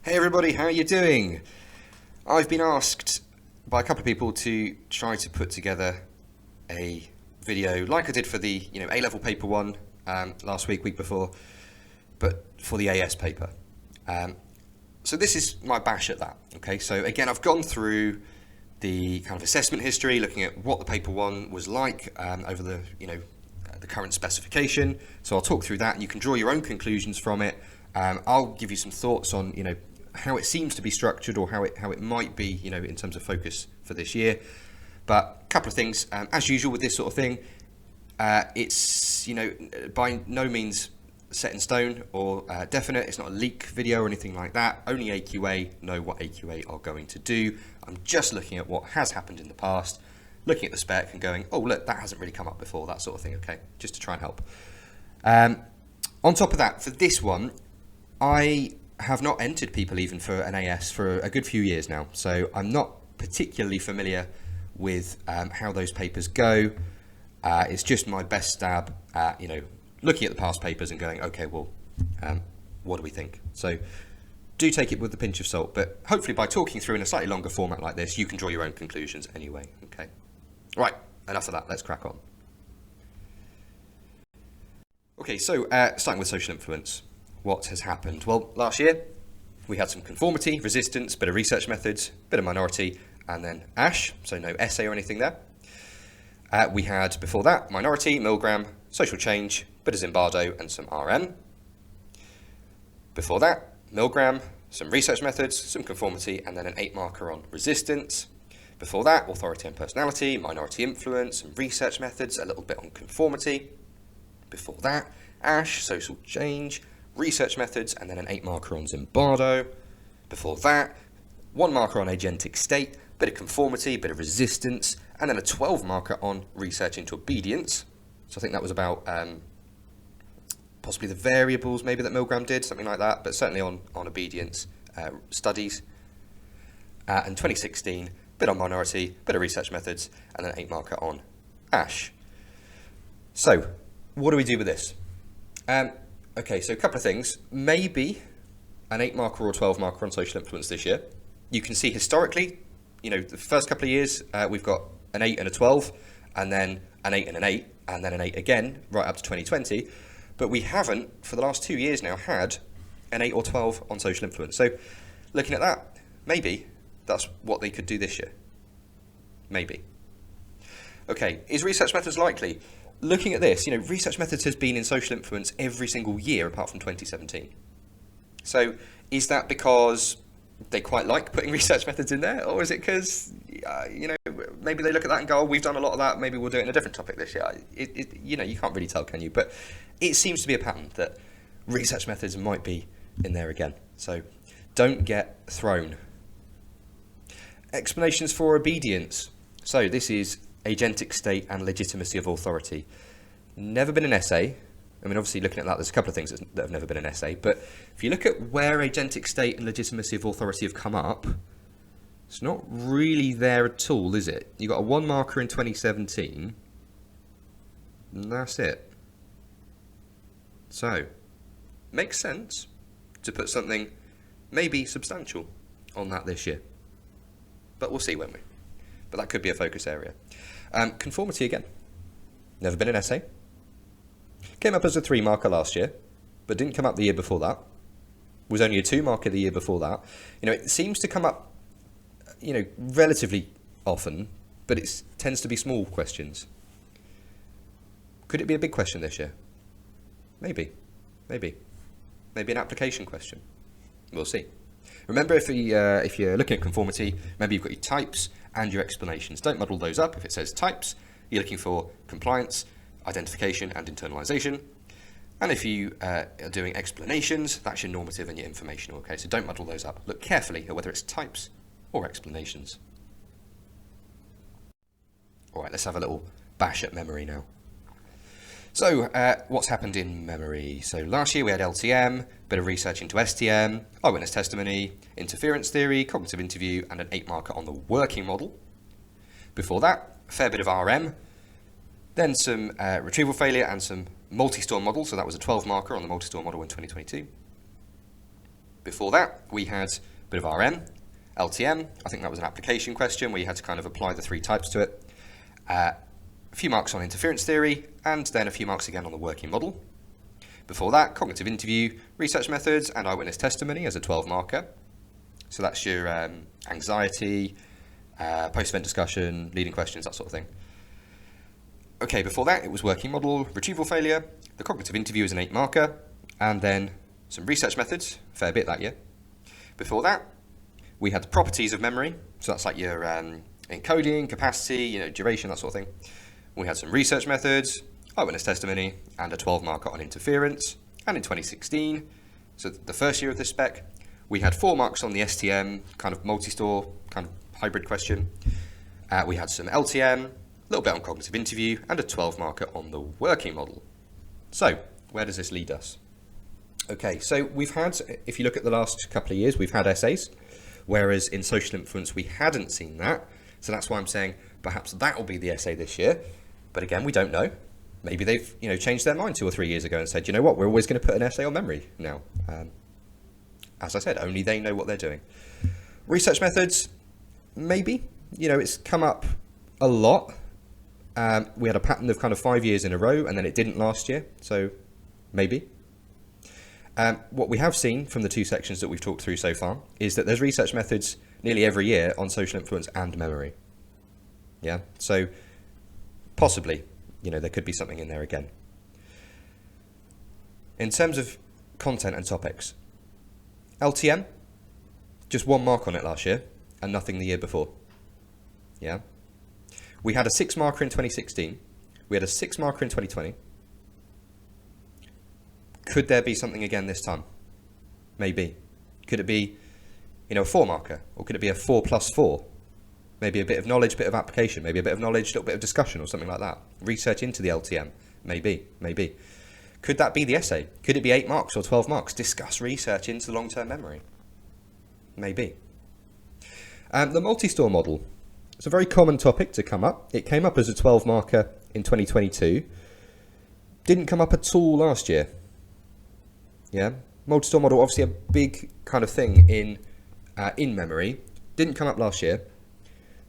Hey everybody, how are you doing? I've been asked by a couple of people to try to put together a video like I did for the A-level paper one last week before, but for the AS paper. So this is my bash at that. Okay, so again, I've gone through the kind of assessment history, looking at what the paper one was like over the the current specification. So I'll talk through that, and you can draw your own conclusions from it. I'll give you some thoughts on how it seems to be structured, or how it might be in terms of focus for this year. But a couple of things, as usual with this sort of thing, it's by no means set in stone or definite. It's not a leak video or anything like that. Only AQA know what AQA are going to do. I'm just looking at what has happened in the past, looking at the spec and going, oh look, that hasn't really come up before, that sort of thing. Okay, just to try and help. On top of that, for this one, I have not entered people even for an AS for a good few years now, so I'm not particularly familiar with how those papers go. It's just my best stab at looking at the past papers and going, okay, well, what do we think? So do take it with a pinch of salt, but hopefully by talking through in a slightly longer format like this, you can draw your own conclusions anyway. Okay, right, enough of that, let's crack on. Okay, so starting with social influence. What has happened? Well, last year we had some conformity, resistance, bit of research methods, bit of minority, and then ASH, so no essay or anything there. We had before that minority, Milgram, social change, bit of Zimbardo, and some RM. Before that, Milgram, some research methods, some conformity, and then an 8 marker on resistance. Before that, authority and personality, minority influence, some research methods, a little bit on conformity. Before that, ASH, social change, research methods, and then an 8 marker on Zimbardo. Before that, 1 marker on agentic state, bit of conformity, bit of resistance, and then a 12 marker on research into obedience. So I think that was about possibly the variables maybe that Milgram did, something like that, but certainly on obedience studies. And 2016, bit on minority, bit of research methods, and then 8 marker on ASH. So what do we do with this? Okay, so a couple of things. Maybe an 8 marker or 12 marker on social influence this year. You can see historically, the first couple of years, we've got an 8 and a 12, and then an 8 and an 8, and then an 8 again, right up to 2020. But we haven't, for the last 2 years now, had an 8 or 12 on social influence. So looking at that, maybe that's what they could do this year. Maybe. Okay, is research methods likely? Looking at this, research methods has been in social influence every single year apart from 2017. So is that because they quite like putting research methods in there, or is it because maybe they look at that and go, oh, we've done a lot of that, maybe we'll do it in a different topic this year? You can't really tell, can you? But it seems to be a pattern that research methods might be in there again. So don't get thrown. Explanations for obedience. So this is agentic state and legitimacy of authority. Never been an essay. I mean, obviously looking at that, there's a couple of things that have never been an essay, but if you look at where agentic state and legitimacy of authority have come up, it's not really there at all, is it? You got a 1 marker in 2017, and that's it. So, makes sense to put something maybe substantial on that this year, but we'll see, won't we? But that could be a focus area. Conformity again. Never been an essay. Came up as a 3 marker last year, but didn't come up the year before that. Was only a 2 marker the year before that. It seems to come up, relatively often, but it tends to be small questions. Could it be a big question this year? Maybe an application question. We'll see. Remember, if you're looking at conformity, remember you've got your types and your explanations. Don't muddle those up. If it says types, you're looking for compliance, identification, and internalization. And if you are doing explanations, that's your normative and your informational. Okay, so don't muddle those up. Look carefully at whether it's types or explanations. All right, let's have a little bash at memory now. So what's happened in memory? So last year we had LTM, bit of research into STM, eyewitness testimony, interference theory, cognitive interview, and an 8 marker on the working model. Before that, a fair bit of RM, then some retrieval failure and some multi-store model. So that was a 12 marker on the multi-store model in 2022. Before that, we had a bit of RM, LTM. I think that was an application question where you had to kind of apply the 3 types to it. A few marks on interference theory, and then a few marks again on the working model. Before that, cognitive interview, research methods, and eyewitness testimony as a 12 marker. So that's your anxiety, post-event discussion, leading questions, that sort of thing. Okay, before that, it was working model, retrieval failure, the cognitive interview is an 8 marker, and then some research methods, a fair bit that year. Before that, we had the properties of memory, so that's like your encoding, capacity, duration, that sort of thing. We had some research methods, eyewitness testimony, and a 12 marker on interference. And in 2016, so the first year of this spec, we had 4 marks on the STM, kind of multi-store, kind of hybrid question. We had some LTM, a little bit on cognitive interview, and a 12 marker on the working model. So, where does this lead us? Okay, so we've had, if you look at the last couple of years, we've had essays, whereas in social influence we hadn't seen that. So that's why I'm saying perhaps that will be the essay this year. But again, we don't know. Maybe they've changed their mind 2 or 3 years ago and said, you know what, we're always going to put an essay on memory now. As I said, only they know what they're doing. Research methods, maybe. It's come up a lot. We had a pattern of kind of 5 years in a row, and then it didn't last year. So maybe. What we have seen from the 2 sections that we've talked through so far is that there's research methods nearly every year on social influence and memory. Yeah, so possibly, there could be something in there again. In terms of content and topics, LTM, just 1 mark on it last year and nothing the year before. Yeah, we had a 6 marker in 2016. We had a 6 marker in 2020. Could there be something again this time? Maybe. Could it be, a 4 marker? Or could it be a 4+4? Maybe a bit of knowledge, bit of application. Maybe a bit of knowledge, a little bit of discussion or something like that. Research into the LTM. Maybe. Could that be the essay? Could it be 8 marks or 12 marks? Discuss research into long-term memory. Maybe. The multi-store model. It's a very common topic to come up. It came up as a 12 marker in 2022. Didn't come up at all last year. Yeah, multi-store model, obviously a big kind of thing in memory. Didn't come up last year.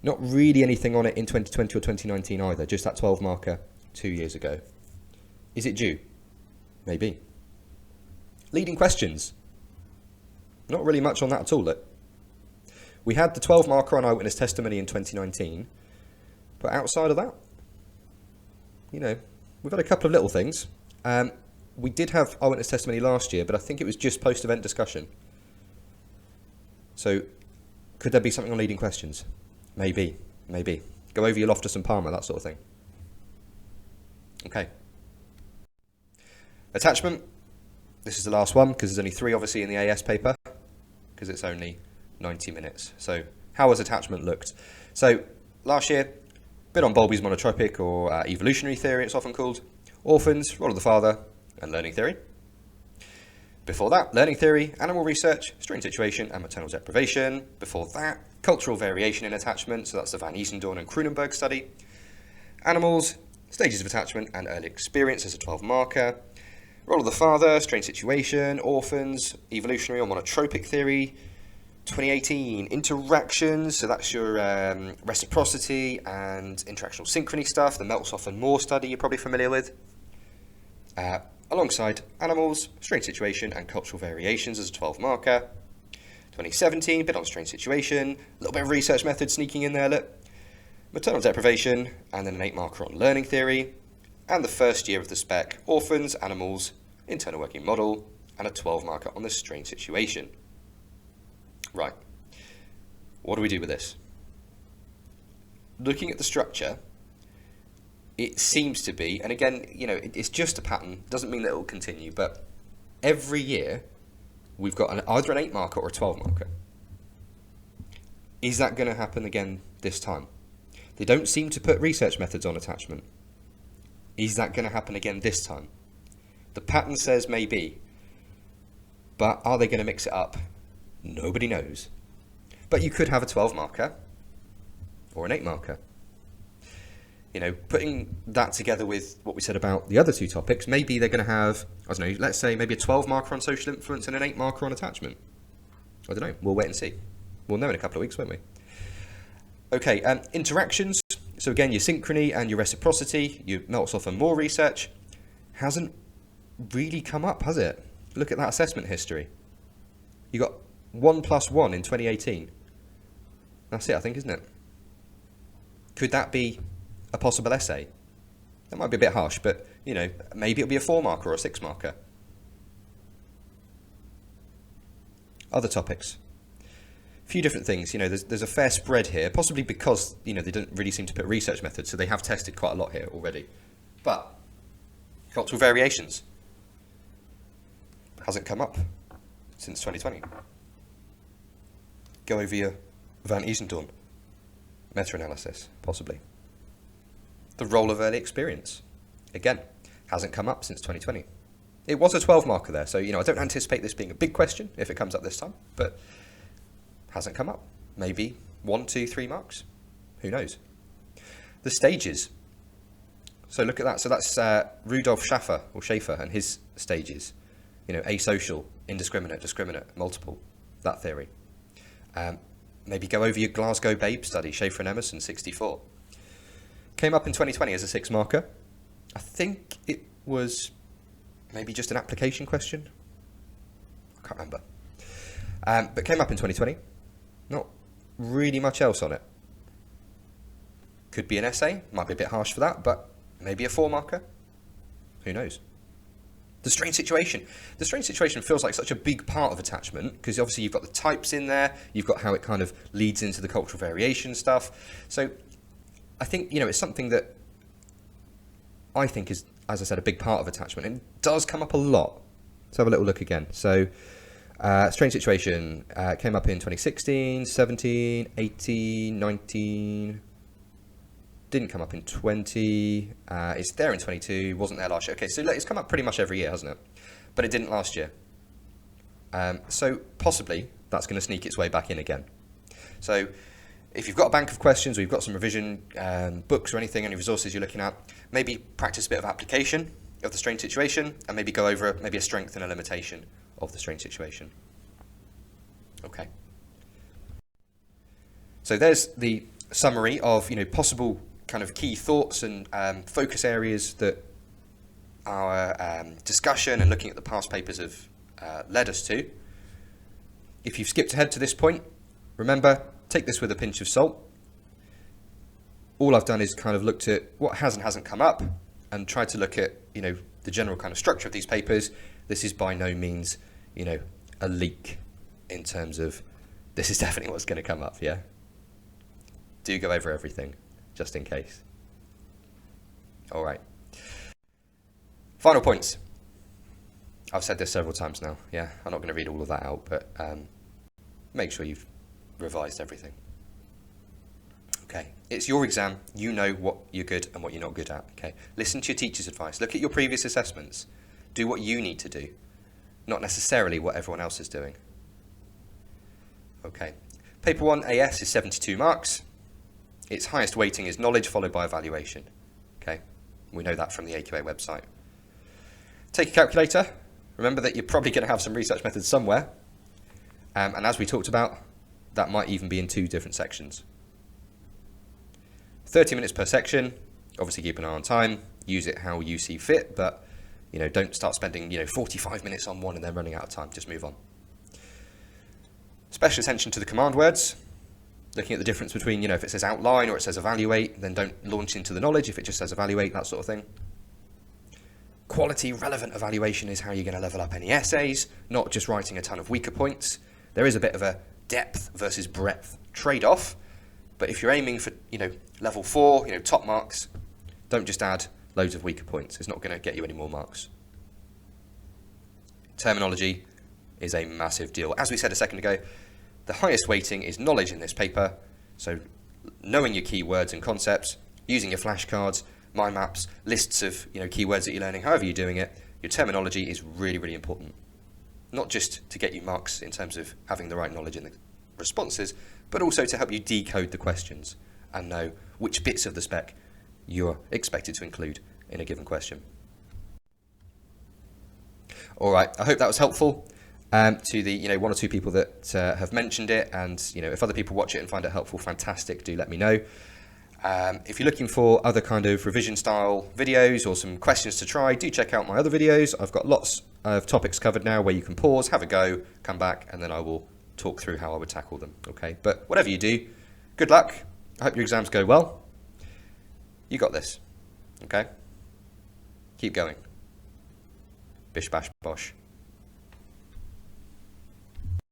Not really anything on it in 2020 or 2019 either, just that 12 marker 2 years ago. Is it due? Maybe. Leading questions. Not really much on that at all. Look. We had the 12 marker on eyewitness testimony in 2019, but outside of that, we've had a couple of little things. We did have eyewitness testimony last year, but I think it was just post-event discussion. So, could there be something on leading questions? Maybe. Go over your Loftus and Palmer, that sort of thing. Okay. Attachment. This is the last one, because there's only 3, obviously, in the AS paper, because it's only 90 minutes. So, how has attachment looked? So, last year, bit on Bowlby's monotropic, or evolutionary theory, it's often called. Orphans, role of the father, and learning theory. Before that, learning theory, animal research, strain situation, and maternal deprivation. Before that, cultural variation in attachment, so that's the Van Easendorn and Kroonenberg study. Animals, stages of attachment, and early experience as a 12 marker. Role of the father, strain situation, orphans, evolutionary or monotropic theory. 2018, interactions, so that's your reciprocity and interactional synchrony stuff, the Meltzoff and Moore study you're probably familiar with. Alongside animals, strain situation, and cultural variations as a 12 marker. 2017, bit on strain situation, a little bit of research method sneaking in there, look. Maternal deprivation, and then an 8 marker on learning theory. And the first year of the spec, orphans, animals, internal working model, and a 12 marker on the strain situation. Right, what do we do with this? Looking at the structure, it seems to be, and again, it's just a pattern, doesn't mean that it will continue, but every year we've got either an 8 marker or a 12 marker. Is that going to happen again this time? They don't seem to put research methods on attachment. Is that going to happen again this time? The pattern says maybe, but are they going to mix it up? Nobody knows. But you could have a 12 marker or an 8 marker. Putting that together with what we said about the other 2 topics, maybe they're going to have, let's say maybe a 12 marker on social influence and an 8 marker on attachment. I don't know. We'll wait and see. We'll know in a couple of weeks, won't we? Okay, interactions. So again, your synchrony and your reciprocity, your melts off and more research, hasn't really come up, has it? Look at that assessment history. You got 1+1 in 2018. That's it, I think, isn't it? Could that be a possible essay? That might be a bit harsh, but, you know, maybe it'll be a 4-marker or a 6-marker. Other topics. A few different things. You know, there's a fair spread here, possibly because, you know, they don't really seem to put research methods, so they have tested quite a lot here already. But cultural variations hasn't come up since 2020. Go over your Van Easendorn meta-analysis, possibly. The role of early experience, again, hasn't come up since 2020. It was a 12-marker there, so, you know, I don't anticipate this being a big question if it comes up this time, but hasn't come up. Maybe 1, 2, 3 marks. Who knows? The stages. So look at that. So that's Rudolf Schaefer and his stages. You know, asocial, indiscriminate, discriminate, multiple, that theory. Maybe go over your Glasgow Babe study, Schaefer and Emerson, 64. Came up in 2020 as a 6-marker. I think it was maybe just an application question. I can't remember. But came up in 2020. Not really much else on it. Could be an essay. Might be a bit harsh for that, but maybe a 4-marker. Who knows? The strange situation. The strange situation feels like such a big part of attachment because obviously you've got the types in there. You've got how it kind of leads into the cultural variation stuff. So I think, you know, it's something that I think is, as I said, a big part of attachment. And it does come up a lot. Let's have a little look again. So strange situation came up in 2016, 17, 18, 19. Didn't come up in 20. It's there in 22. Wasn't there last year. Okay, so it's come up pretty much every year, hasn't it? But it didn't last year. So possibly that's going to sneak its way back in again. So if you've got a bank of questions or you've got some revision books or anything, any resources you're looking at, maybe practice a bit of application of the strange situation and maybe go over maybe a strength and a limitation of the strange situation. Okay. So there's the summary of, you know, possible kind of key thoughts and focus areas that our discussion and looking at the past papers have led us to. If you've skipped ahead to this point, remember, take this with a pinch of salt. All I've done is kind of looked at what has and hasn't come up and tried to look at, you know, the general kind of structure of these papers. This is by no means, you know, a leak in terms of this is definitely what's going to come up, yeah? Do go over everything, just in case. All right. Final points. I've said this several times now, yeah? I'm not going to read all of that out, but make sure you've revised everything. Okay, it's your exam. You know what you're good and what you're not good at, okay? Listen to your teacher's advice. Look at your previous assessments. Do what you need to do, not necessarily what everyone else is doing. Okay, paper 1 AS is 72 marks. Its highest weighting is knowledge followed by evaluation. Okay, we know that from the AQA website. Take a calculator. Remember that you're probably going to have some research methods somewhere. And as we talked about, that might even be in 2 different sections. 30 minutes per section. Obviously keep an eye on time. Use it how you see fit, but you know, don't start spending 45 minutes on one and then running out of time. Just move on. Special attention to the command words. Looking at the difference between, if it says outline or it says evaluate, then don't launch into the knowledge if it just says evaluate, that sort of thing. Quality relevant evaluation is how you're going to level up any essays, not just writing a ton of weaker points. There is a bit of a depth versus breadth trade-off, but if you're aiming for, level 4, top marks, don't just add loads of weaker points. It's not going to get you any more marks. Terminology is a massive deal. As we said a second ago, the highest weighting is knowledge in this paper, so knowing your keywords and concepts, using your flashcards, mind maps, lists of keywords that you're learning, however you're doing it, your terminology is really, really important. Not just to get you marks in terms of having the right knowledge in the responses, but also to help you decode the questions and know which bits of the spec you're expected to include in a given question. All right, I hope that was helpful. To the one or two people that have mentioned it, and if other people watch it and find it helpful, fantastic. Do let me know. If you're looking for other kind of revision style videos or some questions to try, do check out my other videos. I've got lots of topics covered now where you can pause, have a go, come back, and then I will talk through how I would tackle them. Okay, but whatever you do, good luck. I hope your exams go well. You got this. Okay, keep going. Bish bash bosh.